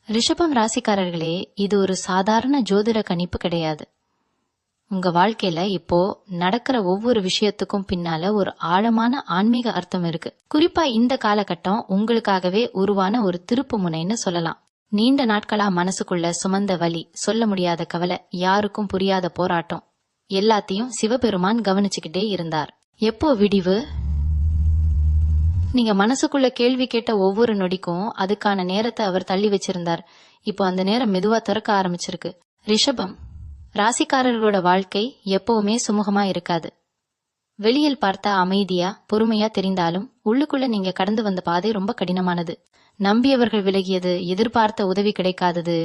ரிஷபம் ராசிக்காரர்களே, இது ஒரு சாதாரண ஜோதிட கணிப்பு கிடையாது. உங்க வாழ்க்கையில இப்போ நடக்கிற ஒவ்வொரு விஷயத்துக்கும் பின்னால ஒரு ஆழமான ஆன்மீக அர்த்தம் இருக்கு. குறிப்பா இந்த காலகட்டம் உங்களுக்காகவே உருவான ஒரு திருப்பு முனைன்னு சொல்லலாம். நீண்ட நாட்களா மனசுக்குள்ள சுமந்த வலி, சொல்ல முடியாத கவலை, யாருக்கும் புரியாத போராட்டம் எல்லாத்தையும் சிவபெருமான் கவனிச்சுக்கிட்டே இருந்தார். எப்போ விடிவு? நீங்க மனசுக்குள்ள கேள்வி கேட்ட ஒவ்வொரு நொடிக்கும் அதுக்கான நேரத்தை அவர் தள்ளி வச்சிருந்தார். இப்போ அந்த நேரம் மெதுவா திறக்க ஆரம்பிச்சிருக்கு. ரிஷபம் ராசிக்காரர்களோட வாழ்க்கை எப்பவுமே சுமூகமா இருக்காது. வெளியில் பார்த்தா அமைதியா பொறுமையா தெரிந்தாலும் உள்ளுக்குள்ள நீங்க கடந்து வந்த பாதை ரொம்ப கடினமானது. நம்பியவர்கள் விலகியது, எதிர்பார்த்த உதவி கிடைக்காதது,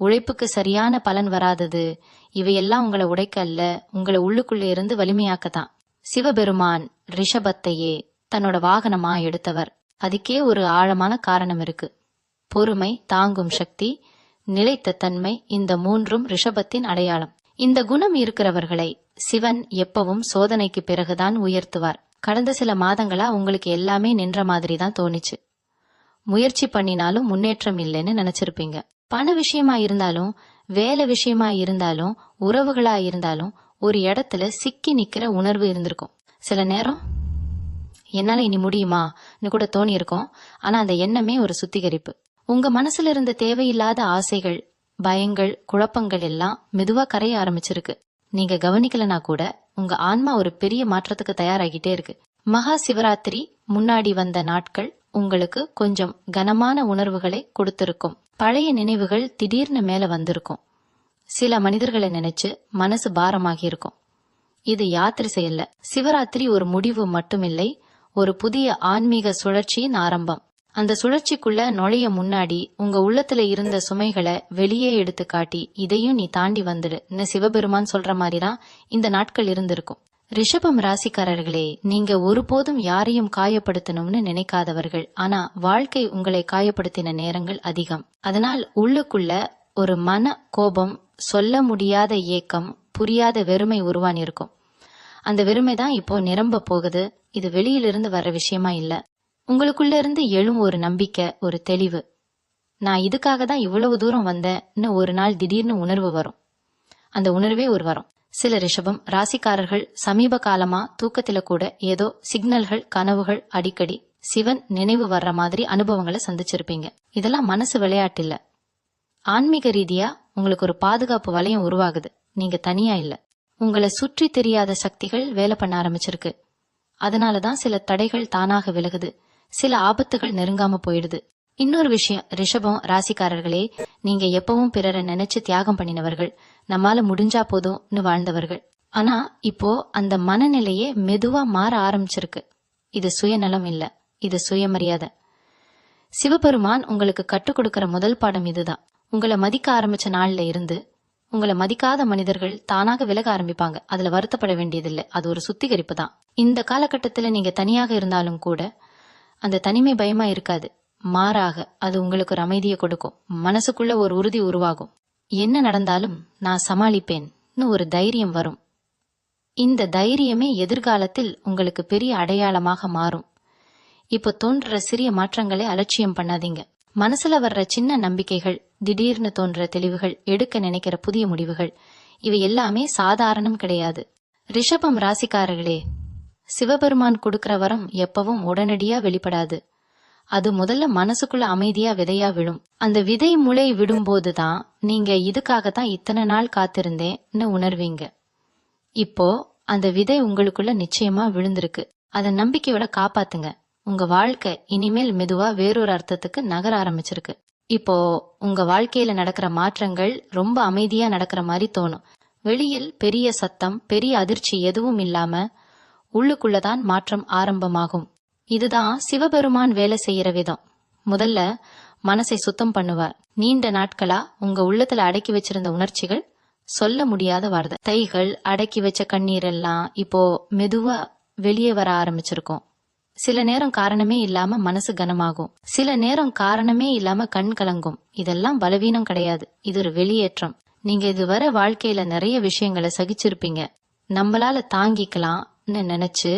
உழைப்புக்கு சரியான பலன் வராதது, இவையெல்லாம் உங்களை உடைக்க அல்ல, உங்களை உள்ளுக்குள்ள இருந்து வலிமையாக்கத்தான். சிவபெருமான் ரிஷபத்தையே தன்னோட வாகனமா எடுத்தவர். அதுக்கே ஒரு ஆழமான காரணம் இருக்கு. பொறுமை, தாங்கும் சக்தி, நிலைத்த தன்மை, இந்த மூன்றும் ரிஷபத்தின் அடையாளம். இந்த குணம் இருக்கிறவர்களை சிவன் எப்பவும் சோதனைக்கு பிறகுதான் உயர்த்துவார். கடந்த சில மாதங்களா உங்களுக்கு எல்லாமே நின்ற மாதிரி தான் தோணிச்சு. முயற்சி பண்ணினாலும் முன்னேற்றம் இல்லைன்னு நினைச்சிருப்பீங்க. பண விஷயமா இருந்தாலும், வேலை விஷயமா இருந்தாலும், உறவுகளா இருந்தாலும் ஒரு இடத்துல சிக்கி நிக்கிற உணர்வு இருந்திருக்கும். சில நேரம் என்னால இனி முடியுமான்னு கூட தோணி இருக்கும். ஆனா அந்த எண்ணமே ஒரு சுத்திகரிப்பு. உங்க மனசுல இருந்த தேவையில்லாத ஆசைகள், பயங்கள், குழப்பங்கள் எல்லாம் மெதுவா கரைய ஆரம்பிச்சிருக்கு. நீங்க கவனிக்கலனா கூட உங்க ஆன்மா ஒரு பெரிய மாற்றத்துக்கு தயாராகிட்டே இருக்கு. மகா சிவராத்திரி முன்னாடி வந்த நாட்கள் உங்களுக்கு கொஞ்சம் கனமான உணர்வுகளை கொடுத்திருக்கும். பழைய நினைவுகள் திடீர்னு மேல வந்திருக்கும். சில மனிதர்களை நினைச்சு மனசு பாரமாகி இருக்கும். இது யாத்திரை இல்ல. சிவராத்திரி ஒரு முடிவு மட்டுமில்லை, ஒரு புதிய ஆன்மீக சுழற்சியின் ஆரம்பம். அந்த சுழற்சிக்குள்ள நுழைய முன்னாடி உங்க உள்ளத்துல இருந்த சுமைகளை வெளியே எடுத்து காட்டி, இதையும் நீ தாண்டி வந்துடு சிவபெருமான் சொல்ற மாதிரிதான் இந்த நாட்கள் இருந்திருக்கும். ரிஷபம் ராசிக்காரர்களே, நீங்க ஒருபோதும் யாரையும் காயப்படுத்தணும்னு நினைக்காதவர்கள். ஆனா வாழ்க்கை உங்களை காயப்படுத்தின நேரங்கள் அதிகம். அதனால் உள்ளுக்குள்ள ஒரு மன கோபம், சொல்ல முடியாத ஏக்கம், புரியாத வெறுமை உருவானி இருக்கும். அந்த வெறுமை தான் இப்போ நிரம்ப போகுது. இது வெளியிலிருந்து வர்ற விஷயமா இல்ல. உங்களுக்குள்ள இருந்து எழும் ஒரு நம்பிக்கை, ஒரு தெளிவு. நான் இதுக்காக தான் இவ்வளவு தூரம் வந்தேன்னு ஒரு நாள் திடீர்னு உணர்வு வரும். அந்த உணர்வே ஒரு வரும். சில ரிஷபம் ராசிக்காரர்கள் சமீப காலமா தூக்கத்துல கூட ஏதோ சிக்னல்கள், கனவுகள், அடிக்கடி சிவன் நினைவு வர்ற மாதிரி அனுபவங்களை சந்திச்சிருப்பீங்க. இதெல்லாம் மனசு விளையாட்டு இல்ல. ஆன்மீக ரீதியா உங்களுக்கு ஒரு பாதுகாப்பு வளையம் உருவாகுது. நீங்க தனியா இல்ல. உங்களை சுற்றி தெரியாத சக்திகள் வேலை பண்ண ஆரம்பிச்சிருக்கு. அதனாலதான் சில தடைகள் தானாக விலகுது, சில ஆபத்துகள் நெருங்காம போயிடுது. இன்னொரு விஷயம், ரிஷபம் ராசிக்காரர்களே, நீங்க எப்பவும் பிறரை நினைச்சு தியாகம் பண்ணினவர்கள், நம்மால முடிஞ்சா போதும்னு வாழ்ந்தவர்கள். ஆனா இப்போ அந்த மனநிலையே மெதுவா மாற ஆரம்பிச்சிருக்கு. இது சுயநலம் இல்ல, இது சுயமரியாதை. சிவபெருமான் உங்களுக்கு கற்றுக் கொடுக்கிற முதல் பாடம் இதுதான். உங்களை மதிக்க ஆரம்பிச்ச நாள்ல இருந்து உங்களை மதிக்காத மனிதர்கள் தானாக விலக ஆரம்பிப்பாங்க. அதுல வருத்தப்பட வேண்டியதில்லை. அது ஒரு சுத்திகரிப்பு தான். இந்த காலகட்டத்துல நீங்க தனியாக இருந்தாலும் கூட அந்த தனிமை பயமா இருக்காது. மாறாக அது உங்களுக்கு ஒரு அமைதியை கொடுக்கும். மனசுக்குள்ள ஒரு உறுதி உருவாகும். என்ன நடந்தாலும் நான் சமாளிப்பேன்னு ஒரு தைரியம் வரும். இந்த தைரியமே எதிர்காலத்தில் உங்களுக்கு பெரிய அடையாளமாக மாறும். இப்போ தோன்ற சிறிய மாற்றங்களை அலட்சியம் பண்ணாதீங்க. மனசுல வர்ற சின்ன நம்பிக்கைகள், திடீர்னு தோன்ற தெளிவுகள், எடுக்க நினைக்கிற புதிய முடிவுகள், இவை எல்லாமே சாதாரணம் கிடையாது. ரிஷபம் ராசிக்காரர்களே, சிவபெருமான் கொடுக்கிற வரம் எப்பவும் உடனடியா வெளிப்படாது. அது முதல்ல மனசுக்குள்ள அமைதியா விதையா விழும். அந்த விதை முளை விடும்போதுதான் நீங்க இதுக்காகத்தான் இத்தனை நாள் காத்திருந்தேன்னு உணர்வீங்க. இப்போ அந்த விதை உங்களுக்குள்ள நிச்சயமா விழுந்திருக்கு. அதை நம்பிக்கையோட காப்பாத்துங்க. உங்க வாழ்க்கை இனிமேல் மெதுவா வேறொரு அர்த்தத்துக்கு நகர ஆரம்பிச்சிருக்கு. இப்போ உங்க வாழ்க்கையில நடக்கிற மாற்றங்கள் ரொம்ப அமைதியா நடக்கிற மாதிரி தோணும். வெளியில் பெரிய சத்தம், பெரிய அதிர்ச்சி எதுவும் இல்லாம உள்ளுக்குள்ளதான் மாற்றம் ஆரம்பமாகும். இதுதான் சிவபெருமான் வேலை செய்யற விதம். முதல்ல மனசை சுத்தம் பண்ணுவார். நீண்ட நாட்களா உங்க உள்ளத்துல அடக்கி வச்சிருந்த உணர்ச்சிகள், சொல்ல முடியாத வார்த்தை, தைகள், அடக்கி வச்ச கண்ணீர் எல்லாம் இப்போ மெதுவா வெளியே வர ஆரம்பிச்சிருக்கும். சில நேரம் காரணமே இல்லாம மனசு கனமாகும். சில நேரம் காரணமே இல்லாம கண் கலங்கும். இதெல்லாம் பலவீனம் கிடையாது, இது ஒரு வெளியேற்றம். நீங்க இதுவரை வாழ்க்கையில நிறைய விஷயங்களை சகிச்சிருப்பீங்க. நம்மளால தாங்கிக்கலாம்னு நினைச்சு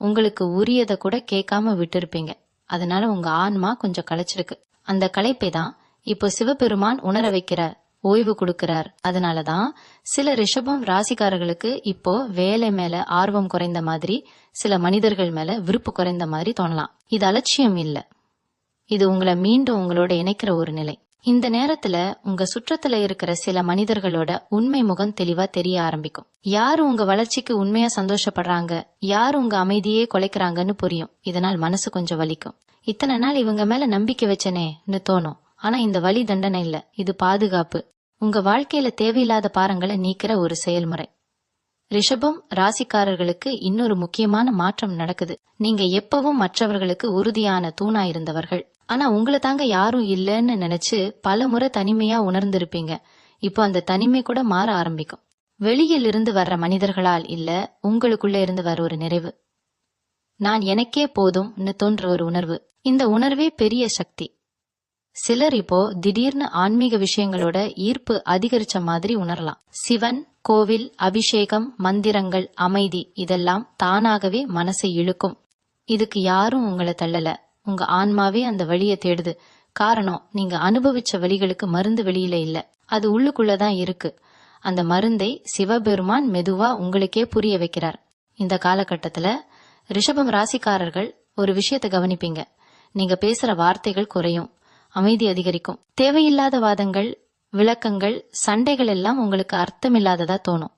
உங்களுக்கு உரியதை கூட கேட்காம விட்டு இருப்பீங்க. அதனால உங்க ஆன்மா கொஞ்சம் களைச்சிருக்கு. அந்த களைப்பை தான் இப்போ சிவபெருமான் உணர வைக்கிறார், ஓய்வு கொடுக்கிறார். அதனாலதான் சில ரிஷபம் ராசிக்காரர்களுக்கு இப்போ வேலை மேல ஆர்வம் குறைந்த மாதிரி, சில மனிதர்கள் மேல விருப்பு குறைந்த மாதிரி தோணலாம். இது அலட்சியம் இல்ல, இது உங்களை மீண்டும் உங்களோட இணைக்கிற ஒரு நிலை. இந்த நேரத்துல உங்க சுற்றத்துல இருக்கிற சில மனிதர்களோட உண்மை முகம் தெளிவா தெரிய ஆரம்பிக்கும். யாரு உங்க வளர்ச்சிக்கு உண்மையா சந்தோஷப்படுறாங்க, யாரு உங்க அமைதியே குலைக்கிறாங்கன்னு புரியும். இதனால் மனசு கொஞ்சம் வலிக்கும். இத்தனை நாள் இவங்க மேல நம்பிக்கை வச்சனேன்னு தோணும். ஆனா இந்த வலி தண்டனை இல்ல, இது பாதுகாப்பு. உங்க வாழ்க்கையில தேவையில்லாத பாரங்களை நீக்கிற ஒரு செயல்முறை. ரிஷபம் ராசிக்காரர்களுக்கு இன்னொரு முக்கியமான மாற்றம் நடக்குது. நீங்க எப்பவும் மற்றவர்களுக்கு உறுதியான தூணா இருந்தவர்கள். ஆனா உங்களை தாங்க யாரும் இல்லன்னு நினைச்சு பல முறை தனிமையா உணர்ந்திருப்பீங்க. இப்போ அந்த தனிமை கூட மாற ஆரம்பிக்கும். வெளியில் இருந்து வர்ற மனிதர்களால் இல்ல, உங்களுக்குள்ள இருந்து வர ஒரு நிறைவு. நான் எனக்கே போதும்னு தோன்ற ஒரு உணர்வு. இந்த உணர்வே பெரிய சக்தி. சிலர் இப்போ திடீர்னு ஆன்மீக விஷயங்களோட ஈர்ப்பு அதிகரிச்ச மாதிரி உணரலாம். சிவன் கோவில், அபிஷேகம், மந்திரங்கள், அமைதி இதெல்லாம் தானாகவே மனசை இழுக்கும். இதுக்கு யாரும் உங்களை தள்ளல, உங்க ஆன்மாவே அந்த வழியை தேடுது. காரணம், நீங்க அனுபவிச்ச வழிகளுக்கு மருந்து வெளியில இல்ல, அது உள்ளுக்குள்ளதான் இருக்கு. அந்த மருந்தை சிவபெருமான் மெதுவா உங்களுக்கே புரிய வைக்கிறார். இந்த காலகட்டத்துல ரிஷபம் ராசிக்காரர்கள் ஒரு விஷயத்தை கவனிப்பீங்க. நீங்க பேசுற வார்த்தைகள் குறையும், அமைதி அதிகரிக்கும். தேவையில்லாத வாதங்கள், விளக்கங்கள், சண்டைகள் எல்லாம் உங்களுக்கு அர்த்தமில்லாததா தோணும்.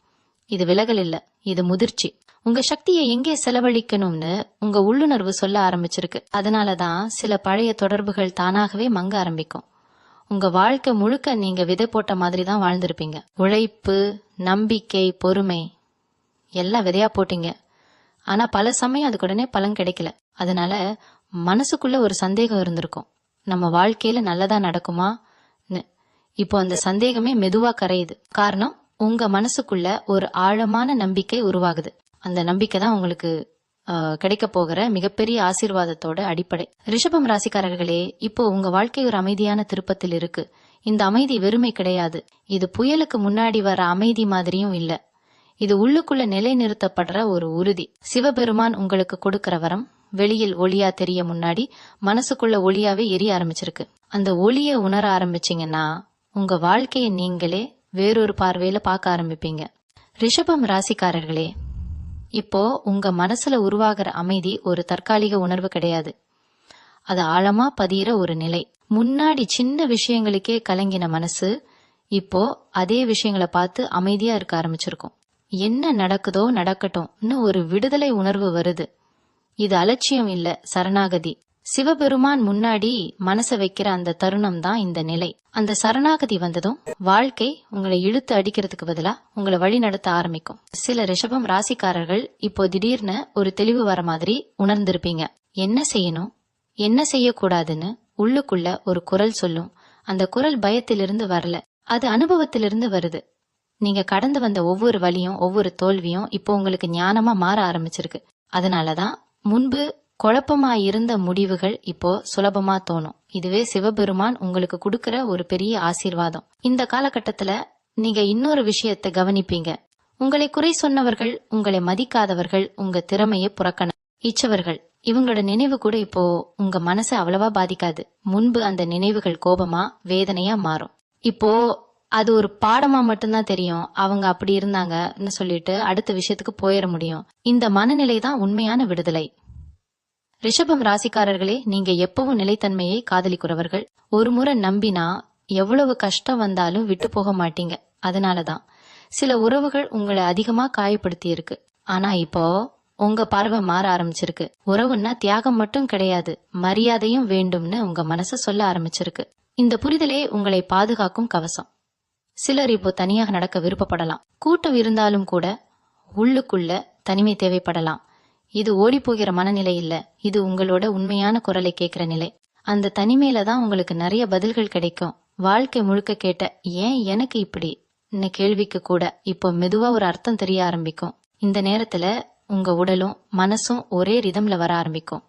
இது விலகல் இல்ல, இது முதிர்ச்சி. உங்க சக்தியை எங்கே செலவழிக்கணும்னு உங்க உள்ளுணர்வு சொல்ல ஆரம்பிச்சிருக்கு. அதனாலதான் சில பழைய தொடர்புகள் தானாகவே மங்க ஆரம்பிக்கும். உங்க வாழ்க்கை முழுக்க நீங்க விதை போட்ட மாதிரி தான் வாழ்ந்திருப்பீங்க. உழைப்பு, நம்பிக்கை, பொறுமை எல்லாம் விதையா போட்டீங்க. ஆனா பல சமயம் அதுக்கு உடனே பலன் கிடைக்கல. அதனால மனசுக்குள்ள ஒரு சந்தேகம் இருந்திருக்கும், நம்ம வாழ்க்கையில நல்லதா நடக்குமா. இப்போ அந்த சந்தேகமே மெதுவா கரையுது. காரணம், உங்க மனசுக்குள்ள ஒரு ஆழமான நம்பிக்கை உருவாகுது. அந்த நம்பிக்கை தான் உங்களுக்கு கிடைக்க போகிற மிகப்பெரிய ஆசீர்வாதத்தோட அடிப்படை. ரிஷபம் ராசிக்காரர்களே, இப்போ உங்க வாழ்க்கை ஒரு அமைதியான திருப்பத்தில் இருக்கு. இந்த அமைதி வெறுமை கிடையாது. இது புயலுக்கு முன்னாடி வர அமைதி மாதிரியும் இல்ல. இது உள்ளுக்குள்ள நிலை நிறுத்தப்படுற ஒரு உறுதி. சிவபெருமான் உங்களுக்கு கொடுக்கிற வரம் வெளியில் ஒளியா தெரிய முன்னாடி மனசுக்குள்ள ஒளியாவே எரிய ஆரம்பிச்சிருக்கு. அந்த ஒளிய உணர ஆரம்பிச்சீங்கன்னா உங்க வாழ்க்கையை நீங்களே வேறொரு பார்வையில பார்க்க ஆரம்பிப்பீங்க. ரிஷபம் ராசிக்காரர்களே, இப்போ உங்க மனசுல உருவாகிற அமைதி ஒரு தற்காலிக உணர்வு கிடையாது. அது ஆழமா பதியிற ஒரு நிலை. முன்னாடி சின்ன விஷயங்களுக்கே கலங்கின மனசு இப்போ அதே விஷயங்களை பார்த்து அமைதியா இருக்க ஆரம்பிச்சிருக்கும். என்ன நடக்குதோ நடக்கட்டும்னு ஒரு விடுதலை உணர்வு வருது. இது அலட்சியம் இல்ல, சரணாகதி. சிவபெருமான் முன்னாடி மனச வைக்கிற அந்த தருணம் தான் இந்த நிலை. அந்த சரணாகதி வந்ததும் வாழ்க்கை உங்களை இழுத்து அடிக்கிறதுக்கு பதிலா உங்களை வழி நடத்த ஆரம்பிக்கும். சில ரிஷபம் ராசிக்காரர்கள் இப்போ திடீர்னு ஒரு தெளிவு வர மாதிரி உணர்ந்திருப்பீங்க. என்ன செய்யணும், என்ன செய்யக்கூடாதுன்னு உள்ளுக்குள்ள ஒரு குரல் சொல்லும். அந்த குரல் பயத்திலிருந்து வரல, அது அனுபவத்திலிருந்து வருது. நீங்க கடந்து வந்த ஒவ்வொரு வழியும், ஒவ்வொரு தோல்வியும் இப்போ உங்களுக்கு ஞானமா மாற ஆரம்பிச்சிருக்கு. அதனாலதான் முன்பு குழப்பமா இருந்த முடிவுகள் இப்போ சுலபமா தோணும். இதுவே சிவபெருமான் உங்களுக்கு கொடுக்கிற ஒரு பெரிய ஆசீர்வாதம். இந்த காலகட்டத்துல நீங்க இன்னொரு விஷயத்தை கவனிப்பீங்க. உங்களை குறை சொன்னவர்கள், உங்களை மதிக்காதவர்கள், உங்க திறமையை இச்சவர்கள், இவங்களோட நினைவு கூட இப்போ உங்க மனசை அவ்வளவா பாதிக்காது. முன்பு அந்த நினைவுகள் கோபமா, வேதனையா மாறும். இப்போ அது ஒரு பாடமா மட்டும்தான் தெரியும். அவங்க அப்படி இருந்தாங்கன்னு சொல்லிட்டு அடுத்த விஷயத்துக்கு போயிட முடியும். இந்த மனநிலை தான் உண்மையான விடுதலை. ரிஷபம் ராசிக்காரர்களே, நீங்க எப்பவும் நிலைத்தன்மையை காதலிக்கிறவர்கள். ஒரு முறை நம்பினா எவ்வளவு கஷ்டம் வந்தாலும் விட்டு போக மாட்டீங்க. அதனாலதான் சில உறவுகள் உங்களை அதிகமா காயப்படுத்தி இருக்கு. ஆனா இப்போ உங்க பார்வை மாற ஆரம்பிச்சிருக்கு. உறவுன்னா தியாகம் மட்டும் கிடையாது, மரியாதையும் வேண்டும்னு உங்க மனசு சொல்ல ஆரம்பிச்சிருக்கு. இந்த புரிதலே உங்களை பாதுகாக்கும் கவசம். சிலர் இப்போ தனியாக நடக்க விருப்பப்படலாம். கூட்டம் இருந்தாலும் கூட உள்ளுக்குள்ள தனிமை தேவைப்படலாம். இது ஓடி போகிற மனநிலை இல்ல, இது உங்களோட உண்மையான குரலை கேட்கிற நிலை. அந்த தனிமையில தான் உங்களுக்கு நிறைய பதில்கள் கிடைக்கும். வாழ்க்கை முழுக்க கேட்ட ஏன் எனக்கு இப்படி கேள்விக்கு கூட இப்போ மெதுவா ஒரு அர்த்தம் தெரிய ஆரம்பிக்கும். இந்த நேரத்துல உங்க உடலும் மனசும் ஒரே ரிதம்ல வர ஆரம்பிக்கும்.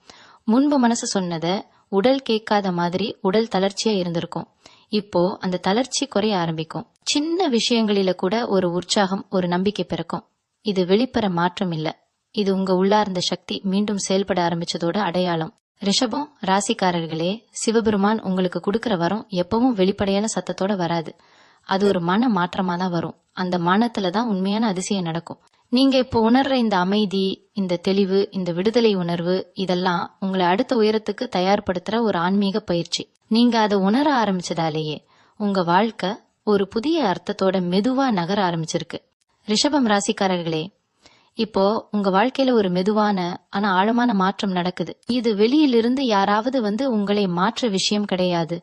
முன்பு மனசு சொன்னத உடல் கேட்காத மாதிரி உடல் தளர்ச்சியா இருந்திருக்கும். இப்போ அந்த தளர்ச்சி குறைய ஆரம்பிக்கும். சின்ன விஷயங்களில கூட ஒரு உற்சாகம், ஒரு நம்பிக்கை பிறக்கும். இது வெளிப்புற மாற்றம் இல்ல, இது உங்க உள்ளார்ந்த சக்தி மீண்டும் செயல்பட ஆரம்பிச்சதோட அடையாளம். ரிஷபம் ராசிக்காரர்களே, சிவபெருமான் உங்களுக்கு கொடுக்கிற வரம் எப்பவும் வெளிப்படையான சத்தத்தோட வராது. அது ஒரு மன மாற்றமா தான் வரும். அந்த மனத்துல தான் உண்மையான அதிசயம் நடக்கும். நீங்க இப்போ உணர்ற இந்த அமைதி, இந்த தெளிவு, இந்த விடுதலை உணர்வு, இதெல்லாம் உங்களை அடுத்த உயரத்துக்கு தயார்படுத்துற ஒரு ஆன்மீக பயிற்சி. நீங்க அதை உணர ஆரம்பிச்சதாலேயே உங்க வாழ்க்கை ஒரு புதிய அர்த்தத்தோட மெதுவா நகர ஆரம்பிச்சிருக்கு. ரிஷபம் ராசிக்காரர்களே, இப்போ உங்க வாழ்க்கையில ஒரு மெதுவான ஆனா ஆழமான மாற்றம் நடக்குது. இது வெளியிலிருந்து யாராவது உங்களை மாற்ற விஷயம் கிடையாது.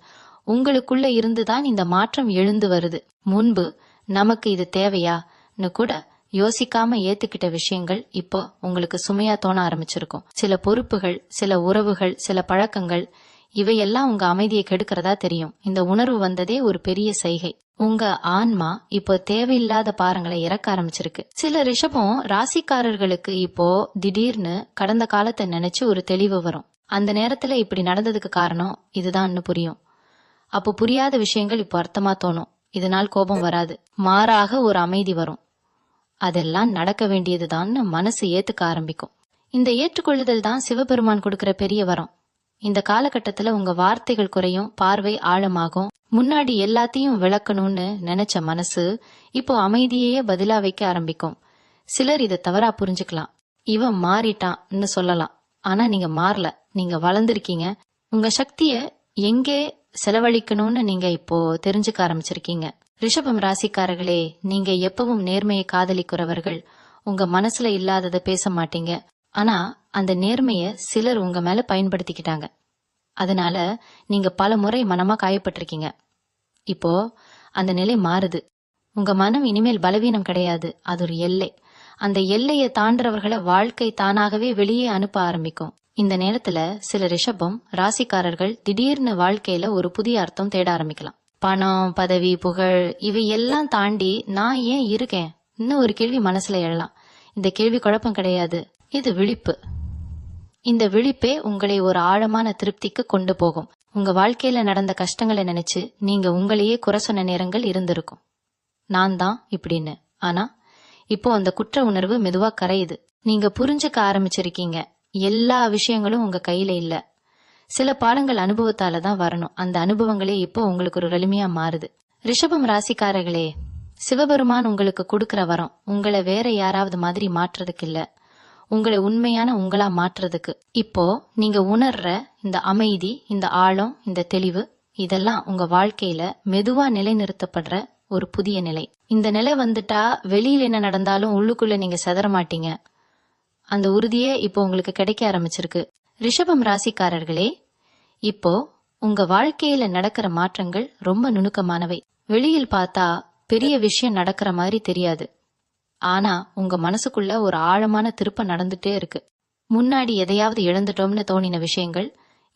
உங்களுக்குள்ள இருந்துதான் இந்த மாற்றம் எழுந்து வருது. முன்பு நமக்கு இது தேவையான்னு கூட யோசிக்காம ஏத்துக்கிட்ட விஷயங்கள் இப்போ உங்களுக்கு சுமையா தோண ஆரம்பிச்சிருக்கும். சில பொறுப்புகள், சில உறவுகள், சில பழக்கங்கள், இவையெல்லாம் உங்க அமைதியை கெடுக்கிறதா தெரியும். இந்த உணர்வு வந்ததே ஒரு பெரிய செய்கை. உங்க ஆன்மா இப்போ தேவையில்லாத பாரங்களை இறக்க ஆரம்பிச்சிருக்கு. சில ரிஷபம் ராசிக்காரர்களுக்கு இப்போ திடீர்னு கடந்த காலத்தை நினைச்சு ஒரு தெளிவு வரும். அந்த நேரத்துல இப்படி நடந்ததுக்கு காரணம் இதுதான்னு புரியும். அப்போ புரியாத விஷயங்கள் இப்போ அர்த்தமா தோணும். இதனால் கோபம் வராது, மாறாக ஒரு அமைதி வரும். அதெல்லாம் நடக்க வேண்டியதுதான்னு மனசு ஏத்துக்க ஆரம்பிக்கும். இந்த ஏற்றுக்கொள்ளுதல் தான் சிவபெருமான் கொடுக்கிற பெரிய வரம். இந்த காலகட்டத்துல உங்க வார்த்தைகள் குறையும், பார்வை ஆழமாகும். முன்னாடி எல்லாத்தையும் விளக்கணும்னு நினைச்ச மனசு இப்போ அமைதியே பதிலா வைக்க ஆரம்பிக்கும். சிலர் இதை தவறா புரிஞ்சுக்கலாம். இவன் மாறிட்டான்னு சொல்லலாம். ஆனா நீங்க மாறல, நீங்க வளர்ந்துருக்கீங்க. உங்க சக்திய எங்கே செலவழிக்கணும்னு நீங்க இப்போ தெரிஞ்சுக்க ஆரம்பிச்சிருக்கீங்க. ரிஷபம் ராசிக்காரர்களே, நீங்க எப்பவும் நேர்மையை காதலிக்கிறவர்கள். உங்க மனசுல இல்லாததை பேச மாட்டீங்க. ஆனா அந்த நேர்மைய சிலர் உங்க மேல பயன்படுத்திக்கிட்டாங்க. அதனால நீங்க பல முறை மனமா காயப்பட்டிருக்கீங்க. இப்போ அந்த நிலை மாறுது. உங்க மனம் இனிமேல் பலவீனம் கிடையாது, அது ஒரு எல்லை. அந்த எல்லையை தாண்டறவர்களை வாழ்க்கை தானாகவே வெளியே அனுப்ப ஆரம்பிக்கும். இந்த நேரத்துல சில ரிஷபம் ராசிக்காரர்கள் திடீர்னு வாழ்க்கையில ஒரு புதிய அர்த்தம் தேட ஆரம்பிக்கலாம். பணம், பதவி, புகழ், இவை எல்லாம் தாண்டி நான் ஏன் இருக்கேன் இன்னும் ஒரு கேள்வி மனசுல எழலாம். இந்த கேள்வி குழப்பம் கிடையாது, இது விழிப்பு. இந்த விழிப்பே உங்களை ஒரு ஆழமான திருப்திக்கு கொண்டு போகும். உங்க வாழ்க்கையில நடந்த கஷ்டங்களை நினைச்சு நீங்க உங்களையே குறை சொன்ன நேரங்கள் இருந்திருக்கும். நான் தான் இப்படின்னு. ஆனா இப்போ அந்த குற்ற உணர்வு மெதுவா கரையுது. நீங்க புரிஞ்சுக்க ஆரம்பிச்சிருக்கீங்க, எல்லா விஷயங்களும் உங்க கையில இல்ல. சில பாடங்கள் அனுபவத்தால தான் வரணும். அந்த அனுபவங்களே இப்போ உங்களுக்கு ஒரு வலிமையா மாறுது. ரிஷபம் ராசிக்காரர்களே, சிவபெருமான் உங்களுக்கு கொடுக்கிற வரம் உங்களை வேற யாராவது மாதிரி மாற்றுறதுக்கு இல்ல, உங்களை உண்மையான உங்களா மாற்றுறதுக்கு. இப்போ நீங்க உணர்ற இந்த அமைதி, இந்த ஆழம், இந்த தெளிவு, இதெல்லாம் உங்க வாழ்க்கையில மெதுவா நிலைநிறுத்தப்படுற ஒரு புதிய நிலை. இந்த நிலை வந்துட்டா வெளியில என்ன நடந்தாலும் உள்ளுக்குள்ள நீங்க செதற மாட்டீங்க. அந்த உறுதியே இப்போ உங்களுக்கு கிடைக்க ஆரம்பிச்சிருக்கு. ரிஷபம் ராசிக்காரர்களே, இப்போ உங்க வாழ்க்கையில நடக்கிற மாற்றங்கள் ரொம்ப நுணுக்கமானவை. வெளியில் பார்த்தா பெரிய விஷயம் நடக்கிற மாதிரி தெரியாது. ஆனா உங்க மனசுக்குள்ள ஒரு ஆழமான திருப்பம் நடந்துட்டே இருக்கு. முன்னாடி எதையாவது இழந்துட்டோம்னு தோணின விஷயங்கள்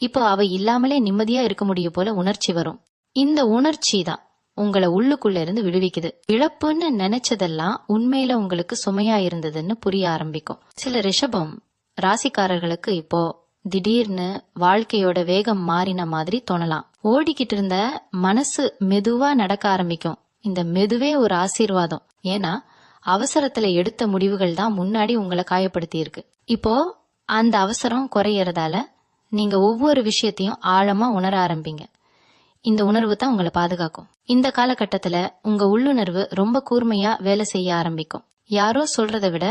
இப்போ அவை இல்லாமலே நிம்மதியா இருக்க முடியும் போல உணர்ச்சி வரும். இந்த உணர்ச்சி தான் உங்களை உள்ளுக்குள்ள இருந்து விடுவிக்குது. இழப்புன்னு நினைச்சதெல்லாம் உண்மையில உங்களுக்கு சுமையா இருந்ததுன்னு புரிய ஆரம்பிக்கும். சில ரிஷபம் ராசிக்காரர்களுக்கு இப்போ திடீர்னு வாழ்க்கையோட வேகம் மாறின மாதிரி தோணலாம். ஓடிக்கிட்டு இருந்த மனசு மெதுவா நடக்க ஆரம்பிக்கும். இந்த மெதுவே ஒரு ஆசீர்வாதம். ஏன்னா அவசரத்துல எடுத்த முடிவுகள் தான் முன்னாடி உங்களை காயப்படுத்தி இருக்கு. இப்போ அந்த அவசரம் குறையறதால நீங்க ஒவ்வொரு விஷயத்தையும் ஆழமா உணர ஆரம்பிங்க. இந்த உணர்வு தான் உங்களை பாதுகாக்கும். இந்த காலகட்டத்துல உங்க உள்ளுணர்வு ரொம்ப கூர்மையா வேலை செய்ய ஆரம்பிக்கும். யாரோ சொல்றதை விட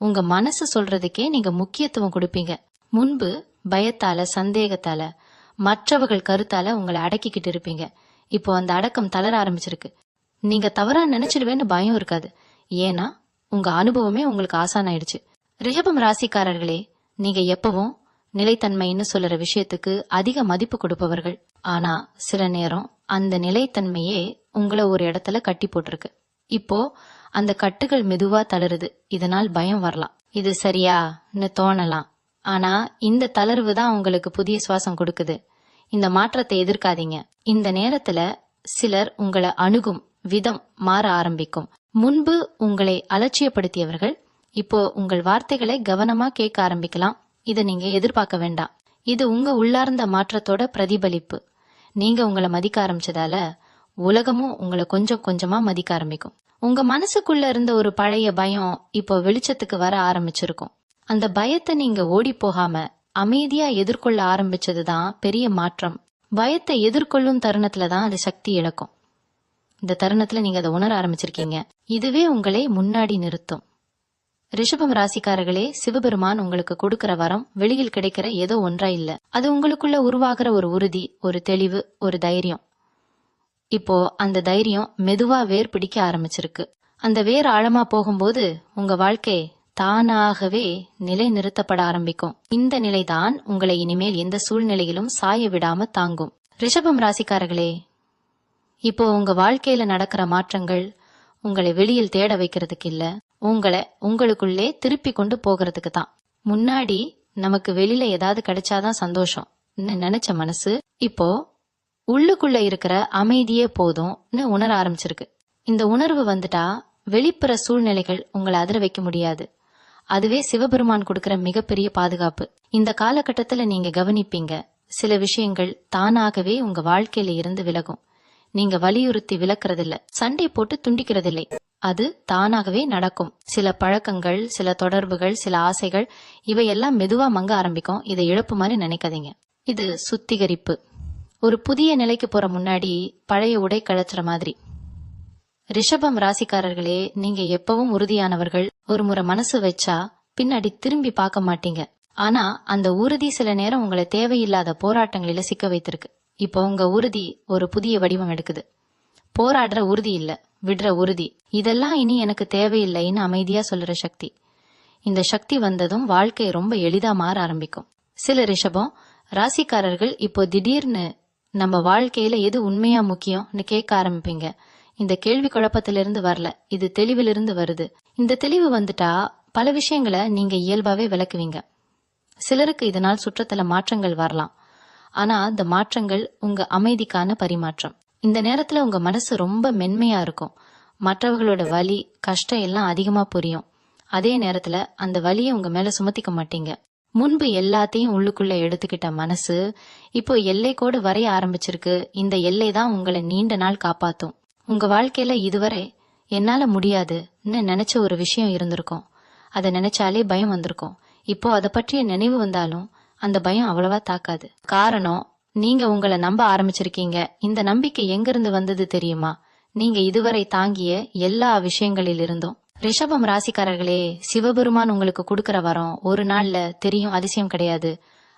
உங்க மனசு சொல்றதுக்கே நீங்க முக்கியத்துவம் கொடுப்பீங்க. முன்பு பயத்தால, சந்தேகத்தால, மற்றவர்கள் கருத்தால உங்களை அடக்கிக்கிட்டு இருப்பீங்க. இப்போ அந்த அடக்கம் தளர ஆரம்பிச்சிருக்கு. நீங்க தவறா நினைச்சிடுவேன்னு பயம் இருக்காது. ஏன்னா உங்க அனுபவமே உங்களுக்கு ஆசானாயிடுச்சு. ரிஷபம் ராசிக்காரர்களே, நீங்க எப்பவும் நிலைத்தன்மைன்னு சொல்ற விஷயத்துக்கு அதிக மதிப்பு கொடுப்பவர்கள். ஆனா சில நேரம் அந்த நிலைத்தன்மையே உங்களை ஒரு இடத்துல கட்டி போட்டிருக்கு. இப்போ அந்த கட்டுகள் மெதுவா தளருது. இதனால் பயம் வரலாம், இது சரியான்னு தோணலாம். ஆனா இந்த தளர்வு தான் உங்களுக்கு புதிய சுவாசம் கொடுக்குது. இந்த மாற்றத்தை எதிர்க்காதீங்க. இந்த நேரத்துல சிலர் உங்களை அணுகும் விதம் மாற ஆரம்பிக்கும். முன்பு உங்களை அலட்சியப்படுத்தியவர்கள் இப்போ உங்கள் வார்த்தைகளை கவனமா கேட்க ஆரம்பிக்கலாம். இதை நீங்க எதிர்பார்க்க வேண்டாம். இது உங்க உள்ளார்ந்த மாற்றத்தோட பிரதிபலிப்பு. நீங்க உங்களை மதிக்க ஆரம்பிச்சதால உலகமும் உங்களை கொஞ்சம் கொஞ்சமா மதிக்க ஆரம்பிக்கும். உங்க மனசுக்குள்ள இருந்த ஒரு பழைய பயம் இப்போ வெளிச்சத்துக்கு வர ஆரம்பிச்சிருக்கும். அந்த பயத்தை நீங்க ஓடி போகாம அமைதியா எதிர்கொள்ள ஆரம்பிச்சதுதான் பெரிய மாற்றம். பயத்தை எதிர்கொள்ளும் தருணத்துலதான் அது சக்தி இழக்கும். இந்த தருணத்துல நீங்க அதை உணர ஆரம்பிச்சிருக்கீங்க. இதுவே உங்களை முன்னாடி நிறுத்தும். ரிஷபம் ராசிக்காரர்களே, சிவபெருமான் உங்களுக்கு கொடுக்கிற வரம் வெளியில் கிடைக்கிற ஏதோ ஒன்றா இல்ல. அது உங்களுக்குள்ள உருவாகிற ஒரு உறுதி, ஒரு தெளிவு, ஒரு தைரியம். இப்போ அந்த தைரியம் மெதுவா வேர் பிடிக்க ஆரம்பிச்சிருக்கு. அந்த வேர் ஆழமா போகும்போது உங்க வாழ்க்கை தானாகவே நிலை நிறுத்தப்பட ஆரம்பிக்கும். இந்த நிலைதான் உங்களை இனிமேல் எந்த சூழ்நிலையிலும் சாய விடாம தாங்கும். ரிஷபம் ராசிக்காரர்களே, இப்போ உங்க வாழ்க்கையில நடக்கிற மாற்றங்கள் உங்களை வெளியில் தேட வைக்கிறதுக்கு இல்ல, உங்களை உங்களுக்குள்ளே திருப்பி கொண்டு போகிறதுக்கு தான். முன்னாடி நமக்கு வெளியில ஏதாவது கிடைச்சாதான் சந்தோஷம் நினைச்ச மனசு இப்போ உள்ளுக்குள்ள இருக்கிற அமைதியே போதும்னு உணர ஆரம்பிச்சிருக்கு. இந்த உணர்வு வந்துட்டா வெளிப்புற சூழ்நிலைகள் உங்களை அதிர வைக்க முடியாது. அதுவே சிவபெருமான் கொடுக்கிற மிகப்பெரிய பாதுகாப்பு. இந்த காலகட்டத்துல நீங்க கவனிப்பீங்க, சில விஷயங்கள் தானாகவே உங்க வாழ்க்கையில இருந்து விலகும். நீங்க வலியுறுத்தி விலக்குறதில்ல, சண்டை போட்டு துண்டிக்கிறதில்லை, அது தானாகவே நடக்கும். சில பழக்கங்கள், சில தொடர்புகள், சில ஆசைகள் இவையெல்லாம் மெதுவா மங்க ஆரம்பிக்கும். இதை இழப்பு மாதிரி நினைக்காதீங்க. இது சுத்திகரிப்பு. ஒரு புதிய நிலைக்கு போற முன்னாடி பழைய உடை கழற்றுற மாதிரி. ரிஷபம் ராசிக்காரர்களே, நீங்க எப்பவும் உறுதியானவர்கள். ஒரு முறை மனசு வச்சா பின்னாடி திரும்பி பார்க்க மாட்டீங்க. ஆனா அந்த உறுதி சில நேரம் உங்களை தேவையில்லாத போராட்டங்களில சிக்க வைத்திருக்கு. இப்போ உங்க உறுதி ஒரு புதிய வடிவம் எடுக்குது. போராடுற உறுதி இல்ல, விடுற உறுதி. இதெல்லாம் இனி எனக்கு தேவையில்லைன்னு அமைதியா சொல்ற சக்தி. இந்த சக்தி வந்ததும் வாழ்க்கை ரொம்ப எளிதா மாற ஆரம்பிக்கும். சில ரிஷபம் ராசிக்காரர்கள் இப்போ திடீர்னு நம்ம வாழ்க்கையில எது உண்மையா முக்கியம்னு கேட்க ஆரம்பிப்பீங்க. இந்த கேள்வி குழப்பத்திலிருந்து வரல, இது தெளிவிலிருந்து வருது. இந்த தெளிவு வந்துட்டா பல விஷயங்களை நீங்க இயல்பாவே விளக்குவீங்க. சிலருக்கு இதனால் சுற்றத்துல மாற்றங்கள் வரலாம். ஆனா அந்த மாற்றங்கள் உங்க அமைதிக்கான பரிமாற்றம். இந்த நேரத்துல உங்க மனசு ரொம்ப மென்மையா இருக்கும். மற்றவர்களோட வலி, கஷ்டம் எல்லாம் அதிகமா புரியும். அதே நேரத்துல அந்த வலியை உங்க மேல சுமத்திக்க மாட்டீங்க. முன்பு எல்லாத்தையும் உள்ளுக்குள்ள எடுத்துக்கிட்ட மனசு இப்போ எல்லைக்கோடு வரைய ஆரம்பிச்சிருக்கு. இந்த எல்லை தான் உங்களை நீண்ட நாள் காப்பாத்தும். உங்க வாழ்க்கையில இதுவரை என்னால முடியாதுன்னு நினைச்ச ஒரு விஷயம் இருந்திருக்கும். அதை நினைச்சாலே பயம் வந்திருக்கும். இப்போ அதை பற்றிய நினைவு வந்தாலும் அந்த பயம் அவ்வளவா தாக்காது. காரணம், நீங்க உங்களை நம்ப ஆரம்பிச்சிருக்கீங்க. இந்த நம்பிக்கை எங்கிருந்து வந்தது தெரியுமா? நீங்க இதுவரை தாங்கிய எல்லா விஷயங்களிலிருந்தும். ரிஷபம் ராசிக்காரர்களே, சிவபெருமான் உங்களுக்கு கொடுக்கிற வரம் ஒரு நாள்ல தெரியும் அதிசயம் கிடையாது.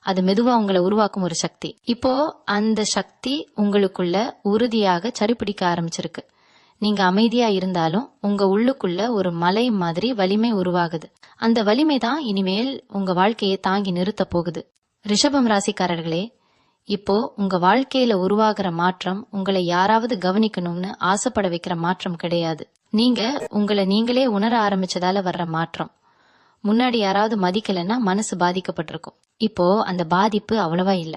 அது மெதுவா உங்களை உருவாக்கும் ஒரு சக்தி. இப்போ அந்த சக்தி உங்களுக்குள்ள உறுதியாக சரிப்பிடிக்க ஆரம்பிச்சிருக்கு. நீங்க அமைதியா இருந்தாலும் உங்க உள்ளுக்குள்ள ஒரு மலை மாதிரி வலிமை உருவாகுது. அந்த வலிமை தான் இனிமேல் உங்க வாழ்க்கையை தாங்கி நிறுத்த போகுது. ரிஷபம் ராசிக்காரர்களே, இப்போ உங்க வாழ்க்கையில உருவாகிற மாற்றம் உங்களை யாராவது கவனிக்கணும்னு ஆசைப்பட வைக்கிற மாற்றம் கிடையாது. நீங்க உங்களை நீங்களே உணர ஆரம்பிச்சதால வர்ற மாற்றம். முன்னாடி யாராவது மதிக்கலன்னா மனசு பாதிக்கப்பட்டிருக்கும். இப்போ அந்த பாதிப்பு அவ்வளவா இல்ல.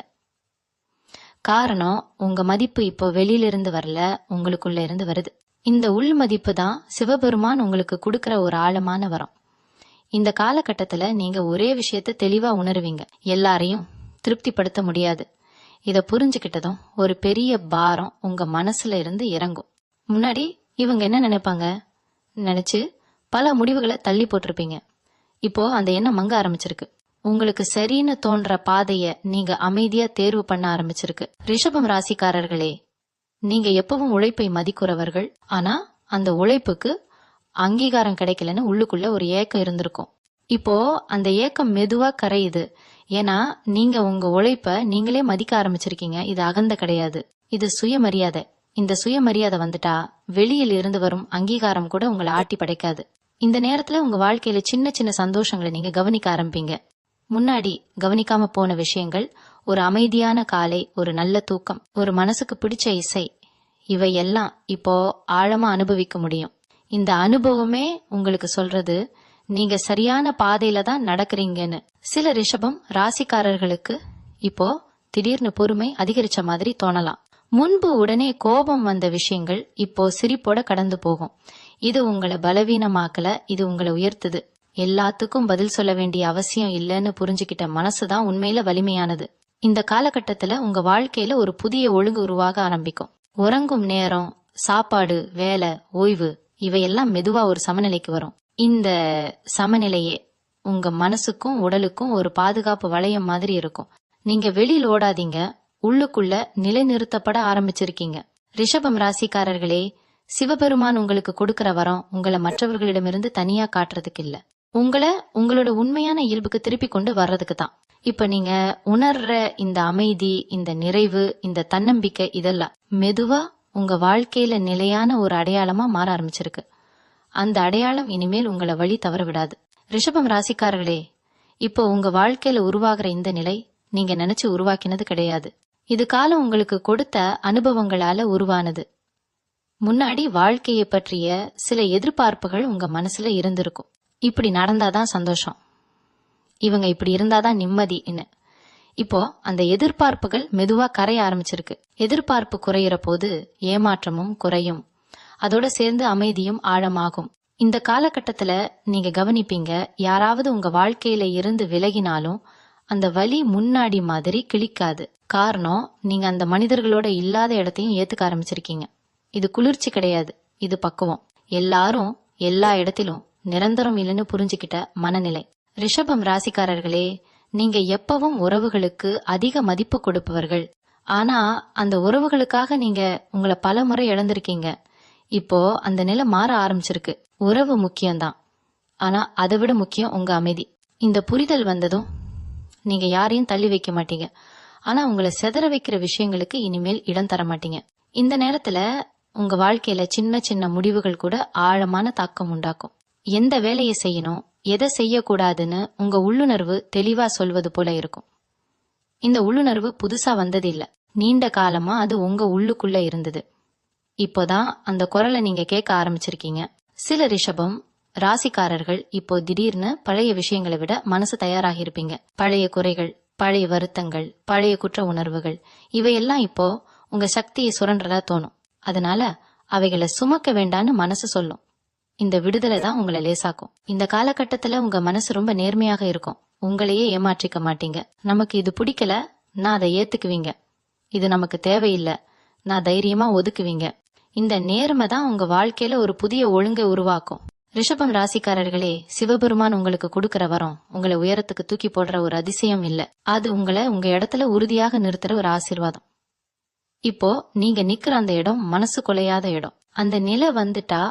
காரணம், உங்க மதிப்பு இப்போ வெளியிலிருந்து வரல, உங்களுக்குள்ள இருந்து வருது. இந்த உள் மதிப்பு தான் சிவபெருமான் உங்களுக்கு கொடுக்கிற ஒரு ஆழமான வரம். இந்த காலகட்டத்துல நீங்க ஒரே விஷயத்த தெளிவா உணர்வீங்க, எல்லாரையும் திருப்திப்படுத்த முடியாது. இத புரிஞ்சுக்கிட்டதும் ஒரு பெரிய பாரம் உங்க மனசுல இருந்து இறங்கும். முன்னாடி இவங்க என்ன நினைப்பாங்க நினைச்சு பல முடிவுகளை தள்ளி போட்டிருப்பீங்க. இப்போ அந்த எண்ணம் மங்க ஆரம்பிச்சிருக்கு. உங்களுக்கு சரின்னு தோன்ற பாதைய நீங்க அமைதியா தேர்வு பண்ண ஆரம்பிச்சிருக்கு. ரிஷபம் ராசிக்காரர்களே, நீங்க எப்பவும் உழைப்பை மதிக்கிறவர்கள். ஆனா அந்த உழைப்புக்கு அங்கீகாரம் கிடைக்கலன்னு உள்ளுக்குள்ள ஒரு ஏக்கம் இருந்திருக்கும். இப்போ அந்த ஏக்கம் மெதுவா கரையுது. ஏன்னா நீங்க உங்க உழைப்ப நீங்களே மதிக்க ஆரம்பிச்சிருக்கீங்க. இது அகந்த கிடையாது, இது சுயமரியாதை. இந்த சுயமரியாதை வந்துட்டா வெளியில் இருந்து வரும் அங்கீகாரம் கூட உங்களை ஆட்டி படைக்காது. இந்த நேரத்துல உங்க வாழ்க்கையில சின்ன சின்ன சந்தோஷங்களை நீங்க கவனிக்க ஆரம்பிப்பீங்க. முன்னாடி கவனிக்காம போன விஷயங்கள், ஒரு அமைதியான காலை, ஒரு நல்ல தூக்கம், ஒரு மனசுக்கு பிடிச்ச இசை, இவையெல்லாம் இப்போ ஆழமா அனுபவிக்க முடியும். இந்த அனுபவமே உங்களுக்கு சொல்றது நீங்க சரியான பாதையில தான் நடக்கிறீங்கன்னு. சில ரிஷபம் ராசிக்காரர்களுக்கு இப்போ திடீர்னு பொறுமை அதிகரிச்ச மாதிரி தோணலாம். முன்பு உடனே கோபம் வந்த விஷயங்கள் இப்போ சிரிப்போட கடந்து போகும். இது உங்களை பலவீனமாக்கல, இது உங்களை உயர்த்துது. எல்லாத்துக்கும் பதில் சொல்ல வேண்டிய அவசியம் இல்லைன்னு புரிஞ்சுக்கிட்ட மனசுதான் உண்மையில வலிமையானது. இந்த காலகட்டத்துல உங்க வாழ்க்கையில ஒரு புதிய ஒழுங்கு உருவாக ஆரம்பிக்கும். உறங்கும் நேரம், சாப்பாடு, வேலை, ஓய்வு இவையெல்லாம் மெதுவா ஒரு சமநிலைக்கு வரும். இந்த சமநிலையே உங்க மனசுக்கும் உடலுக்கும் ஒரு பாதுகாப்பு வளையம் மாதிரி இருக்கும். நீங்க வெளியில் ஓடாதீங்க, உள்ளுக்குள்ள நிலைநிறுத்தப்பட ஆரம்பிச்சிருக்கீங்க. ரிஷபம் ராசிக்காரர்களே, சிவபெருமான் உங்களுக்கு கொடுக்கிற வரம் உங்களை மற்றவர்களிடமிருந்து தனியா காட்டுறதுக்கு இல்ல, உங்களை உங்களோட உண்மையான இயல்புக்கு திருப்பி கொண்டு வர்றதுக்கு தான். இப்ப நீங்க உணர்ற இந்த அமைதி, இந்த நிறைவு, இந்த தன்னம்பிக்கை, இதெல்லாம் மெதுவா உங்க வாழ்க்கையில நிலையான ஒரு அடையாளமா மாற ஆரம்பிச்சிருக்கு. அந்த அடையாளம் இனிமேல் உங்களை வழி தவற விடாது. ரிஷபம் ராசிக்காரர்களே, இப்போ உங்க வாழ்க்கையில உருவாகிற இந்த நிலை நீங்க நினைச்சு உருவாக்கினது கிடையாது. இது காலம் உங்களுக்கு கொடுத்த அனுபவங்களால உருவானது. முன்னாடி வாழ்க்கையை பற்றிய சில எதிர்பார்ப்புகள் உங்க மனசுல இருந்திருக்கும். இப்படி நடந்தாதான் சந்தோஷம், இவங்க இப்படி இருந்தாதான் நிம்மதின்னு. இப்போ அந்த எதிர்பார்ப்புகள் மெதுவா கரைய ஆரம்பிச்சிருக்கு. எதிர்பார்ப்பு குறையிற போது ஏமாற்றமும் குறையும், அதோட சேர்ந்து அமைதியும் ஆழமாகும். இந்த காலகட்டத்துல நீங்க கவனிப்பீங்க, யாராவது உங்க வாழ்க்கையில இருந்து விலகினாலும் அந்த வலி முன்னாடி மாதிரி கிளிக்காது. காரணம், நீங்க அந்த மனிதர்களோட இல்லாத இடத்தையும் ஏத்துக்க ஆரம்பிச்சிருக்கீங்க. இது குளிர்ச்சி கிடையாது, இது பக்குவம். எல்லாரும் எல்லா இடத்திலும் நிரந்தரம் இல்லைன்னு புரிஞ்சுக்கிட்ட மனநிலை. ரிஷபம் ராசிக்காரர்களே, நீங்க எப்பவும் உறவுகளுக்கு அதிக மதிப்பு கொடுப்பவர்கள். ஆனா அந்த உறவுகளுக்காக நீங்க உங்களை பல முறை இழந்திருக்கீங்க. இப்போ அந்த நிலை மாற ஆரம்பிச்சிருக்கு. உறவு முக்கியம்தான், ஆனா அதை விட முக்கியம் உங்க அமைதி. இந்த புரிதல் வந்ததும் நீங்க யாரையும் தள்ளி வைக்க மாட்டீங்க, ஆனா உங்களை செதற வைக்கிற விஷயங்களுக்கு இனிமேல் இடம் தர மாட்டீங்க. இந்த நேரத்துல உங்க வாழ்க்கையில சின்ன சின்ன முடிவுகள் கூட ஆழமான தாக்கம் உண்டாக்கும். எந்த வேலையை செய்யணும், எதை செய்யக்கூடாதுன்னு உங்க உள்ளுணர்வு தெளிவா சொல்வது போல இருக்கும். இந்த உள்ளுணர்வு புதுசா வந்தது இல்ல, நீண்ட காலமா அது உங்க உள்ளுக்குள்ள இருந்தது. இப்போதான் அந்த குரலை நீங்க கேட்க ஆரம்பிச்சிருக்கீங்க. சில ரிஷபம் ராசிக்காரர்கள் இப்போ திடீர்னு பழைய விஷயங்களை விட மனசு தயாராகி இருப்பீங்க. பழைய குறைகள், பழைய வருத்தங்கள், பழைய குற்ற உணர்வுகள், இவையெல்லாம் இப்போ உங்க சக்தியை சுரண்டதா தோணும். அதனால அவைகளை சுமக்க வேண்டான்னு மனசு சொல்லும். இந்த விடுதலை தான் உங்களை லேசாக்கும். இந்த காலகட்டத்துல உங்க மனசு ரொம்ப நேர்மையாக இருக்கும். உங்களையே ஏமாற்றிக்க மாட்டீங்க. நமக்கு இது பிடிக்கல, நான் அதை ஏத்துக்குவீங்க. இது நமக்கு தேவையில்லை, நான் தைரியமா ஒதுக்குவீங்க. இந்த நேர்மை தான் உங்க வாழ்க்கையில ஒரு புதிய ஒழுங்கை உருவாக்கும். ரிஷபம் ராசிக்காரர்களே, சிவபெருமான் உங்களுக்கு கொடுக்கிற வரம் உங்களை உயரத்துக்கு தூக்கி போடுற ஒரு அதிசயம் இல்ல, அது உங்களை உங்க இடத்துல உறுதியாக நிறுத்துற ஒரு ஆசீர்வாதம். இப்போ நீங்க நிக்கிற அந்த இடம் மனசு கொலையாத இடம். அந்த நிலை வந்துட்டா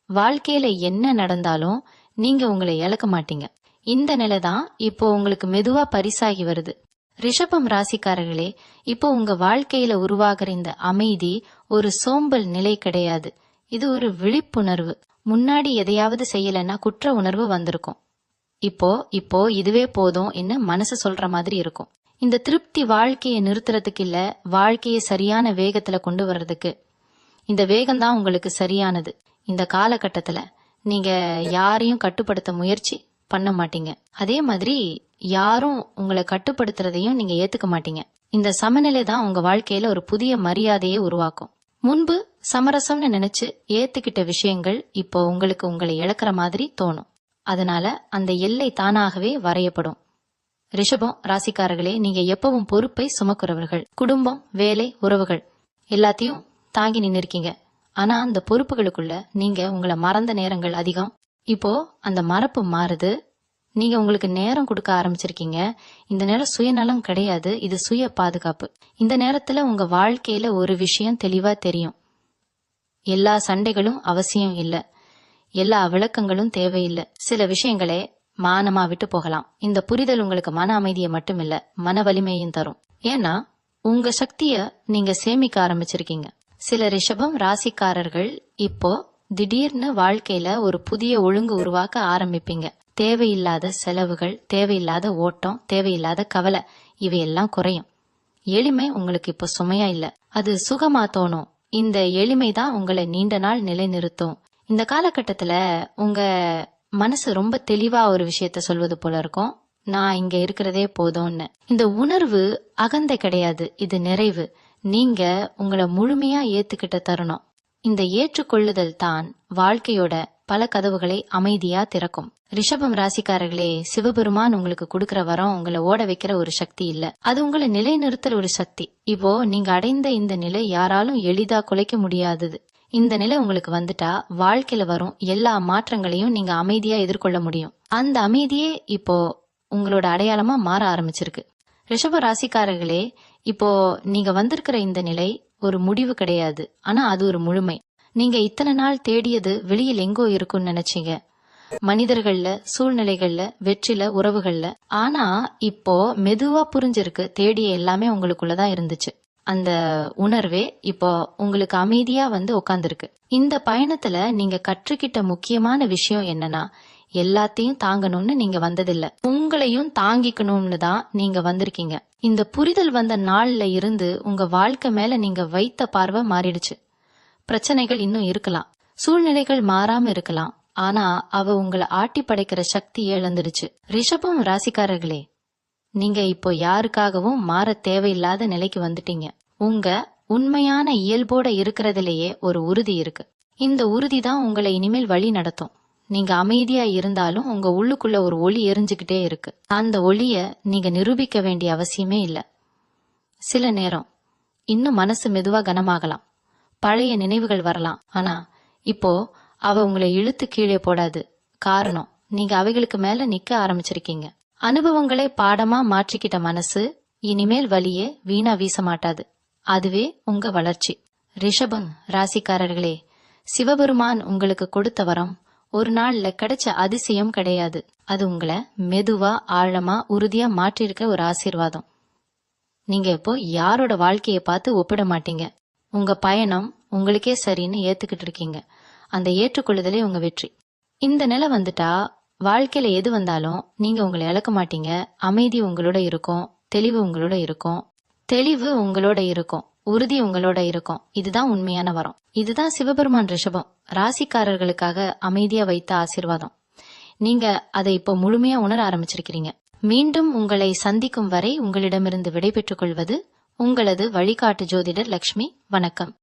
வாழ்க்கையில என்ன நடந்தாலும் நீங்க உங்களை இழக்க மாட்டீங்க. இந்த நிலை தான் இப்போ உங்களுக்கு மெதுவா பரிசாகி வருது. ரிஷபம் ராசிக்காரர்களே, இப்போ உங்க வாழ்க்கையில உருவாகிற இந்த அமைதி ஒரு சோம்பல் நிலை கிடையாது, இது ஒரு விழிப்புணர்வு. முன்னாடி எதையாவது செய்யலன்னா குற்ற உணர்வு வந்திருக்கும். இப்போ இதுவே போதும் என்ன மனசு சொல்ற மாதிரி இருக்கும். இந்த திருப்தி வாழ்க்கையை நிறுத்துறதுக்கு இல்ல, வாழ்க்கையை சரியான வேகத்துல கொண்டு வர்றதுக்கு. இந்த வேகம்தான் உங்களுக்கு சரியானது. இந்த காலகட்டத்துல நீங்க யாரையும் கட்டுப்படுத்த முயற்சி பண்ண மாட்டீங்க, அதே மாதிரி யாரும் உங்களை கட்டுப்படுத்துறதையும் நீங்க ஏத்துக்க மாட்டீங்க. இந்த சமநிலை தான் உங்க வாழ்க்கையில ஒரு புதிய மரியாதையை உருவாக்கும். முன்பு சமரசம்னு நினைச்சு ஏத்துக்கிட்ட விஷயங்கள் இப்போ உங்களுக்கு உங்களை இழக்கிற மாதிரி தோணும். அதனால அந்த எல்லை தானாகவே வரையப்படும். ரிஷபம் ராசிக்காரர்களே, நீங்க எப்பவும் பொறுப்பை சுமக்குறவர்கள். குடும்பம், வேலை, உறவுகள் எல்லாத்தையும் தாங்கி நின்னுருக்கீங்க. ஆனா அந்த பொறுப்புகளுக்குள்ள நீங்க உங்களை மறந்த நேரங்கள் அதிகம். இப்போ அந்த மறப்பு மாறுது, நீங்க உங்களுக்கு நேரம் கொடுக்க ஆரம்பிச்சிருக்கீங்க. இந்த நேரம் சுயநலம் கிடையாது, இது சுய பாதுகாப்பு. இந்த நேரத்துல உங்க வாழ்க்கையில ஒரு விஷயம் தெளிவா தெரியும், எல்லா சண்டைகளும் அவசியம் இல்ல, எல்லா விளக்கங்களும் தேவையில்லை. சில விஷயங்களே மானமா விட்டு போகலாம். இந்த புரிதல் உங்களுக்கு மன அமைதியை மட்டும் இல்ல, மன வலிமையும் தரும். ஏன்னா உங்க சக்திய நீங்க சேமிக்க ஆரம்பிச்சிருக்கீங்க. சில ரிஷபம் ராசிக்காரர்கள் இப்போ திடீர்னு வாழ்க்கையில ஒரு புதிய ஒழுங்கு உருவாக்க ஆரம்பிப்பீங்க. தேவையில்லாத செலவுகள், தேவையில்லாத ஓட்டம், தேவையில்லாத கவலை, இவையெல்லாம் குறையும். எளிமை உங்களுக்கு இப்போ சுமையா இல்ல, அது சுகமா தோணும். இந்த எளிமை தான் உங்களை நீண்ட நாள் நிலைநிறுத்தும். இந்த காலகட்டத்துல உங்க மனசு ரொம்ப தெளிவா ஒரு விஷயத்த சொல்வது போல இருக்கும், நான் இங்க இருக்கிறதே போதும்னு. இந்த உணர்வு அகந்தை கிடையாது, இது நிறைவு. நீங்க உங்களை முழுமையா ஏத்துக்கிட்ட தருணம். இந்த ஏற்றுக்கொள்ளுதல் தான் வாழ்க்கையோட பல கதவுகளை அமைதியா திறக்கும். ரிஷபம் ராசிக்காரர்களே, சிவபெருமான் உங்களுக்கு கொடுக்கிற வரம் உங்களை ஓட வைக்கிற ஒரு சக்தி இல்ல, அது உங்களை நிலைநிறுத்தல் ஒரு சக்தி. இப்போ நீங்க அடைந்த இந்த நிலை யாராலும் எளிதா குலைக்க முடியாதது. இந்த நிலை உங்களுக்கு வந்துட்டா வாழ்க்கையில வரும் எல்லா மாற்றங்களையும் நீங்க அமைதியா எதிர்கொள்ள முடியும். அந்த அமைதியே இப்போ உங்களோட அடையாளமா மாற ஆரம்பிச்சிருக்கு. ரிஷப ராசிக்காரர்களே, இப்போ நீங்க வந்திருக்கிற இந்த நிலை ஒரு முடிவு கிடையாது, ஆனா அது ஒரு முழுமை. நீங்க இத்தனை நாள் தேடியது வெளியில் எங்கோ இருக்கும்னு நினைச்சீங்க, மனிதர்கள்ல, சூழ்நிலைகள்ல, வெற்றில, உறவுகள்ல. ஆனா இப்போ மெதுவா புரிஞ்சிருக்கு, தேடிய எல்லாமே உங்களுக்குள்ளதான் இருந்துச்சு. அந்த உணர்வே இப்போ உங்களுக்கு அமைதியா வந்து உட்கார்ந்துருக்கு. இந்த பயணத்துல நீங்க கற்றுக்கிட்ட முக்கியமான விஷயம் என்னன்னா, எல்லாத்தையும் தாங்கணும்னு நீங்க வந்ததில்ல, உங்களையும் தாங்கிக்கணும்னு தான் நீங்க வந்திருக்கீங்க. இந்த புரிதல் வந்த நாள்ல இருந்து உங்க வாழ்க்கை மேல நீங்க வைத்த பார்வை மாறிடுச்சு. பிரச்சனைகள் இன்னும் இருக்கலாம், சூழ்நிலைகள் மாறாம இருக்கலாம், ஆனா அவ உங்களை ஆட்டி படைக்கிற சக்தி இழந்துடுச்சு. ரிஷபம் ராசிக்காரர்களே, நீங்க இப்போ யாருக்காகவும் மாற தேவையில்லாத நிலைக்கு வந்துட்டீங்க. உங்க உண்மையான இயல்போட இருக்கிறதுலயே ஒரு உறுதி இருக்கு. இந்த உறுதி தான் உங்களை இனிமேல் வழி நடத்தும். நீங்க அமைதியா இருந்தாலும் உங்க உள்ளுக்குள்ள ஒரு ஒளி எரிஞ்சுக்கிட்டே இருக்கு. அந்த ஒளிய நீங்க நிரூபிக்க வேண்டிய அவசியமே இல்ல. சில நேரம் இன்னும் மனசு மெதுவா கனமாகலாம், பழைய நினைவுகள் வரலாம், ஆனா இப்போ அவ உங்களை இழுத்து கீழே போடாது. காரணம், நீங்க அவைகளுக்கு மேல நிக்க ஆரம்பிச்சிருக்கீங்க. அனுபவங்களை பாடமா மாற்றிக்கிட்ட மனசு இனிமேல் வலியே வீணா வீச மாட்டாது. அதுவே உங்க வளர்ச்சி. ரிஷபம் ராசிக்காரர்களே, சிவபெருமான் உங்களுக்கு கொடுத்த வரம் ஒரு நாள்ல கிடைச்ச அதிசயம் கிடையாது. அது உங்களை மெதுவா, ஆழமா, உறுதியா மாற்றிருக்க ஒரு ஆசீர்வாதம். நீங்க இப்போ யாரோட வாழ்க்கைய பார்த்து ஒப்பிட மாட்டீங்க. உங்க பயணம் உங்களுக்கே சரின்னு ஏத்துக்கிட்டு இருக்கீங்க. அந்த ஏற்றுக்கொள்ளுதலே உங்க வெற்றி. இந்த நிலை வந்துட்டா வாழ்க்கையில எது வந்தாலும் நீங்க உங்களை இழக்க மாட்டீங்க. அமைதி உங்களோட இருக்கும், தெளிவு உங்களோட இருக்கும், உறுதி உங்களோட இருக்கும். இதுதான் உண்மையான வரம். இதுதான் சிவபெருமான் ரிஷபம் ராசிக்காரர்களுக்காக அமைதியா வைத்த ஆசீர்வாதம். நீங்க அதை இப்போ முழுமையா உணர ஆரம்பிச்சிருக்கிறீங்க. மீண்டும் உங்களை சந்திக்கும் வரை உங்களிடமிருந்து விடைபெற்றுக் கொள்வது உங்களது வழிகாட்டு ஜோதிடர் லக்ஷ்மி. வணக்கம்.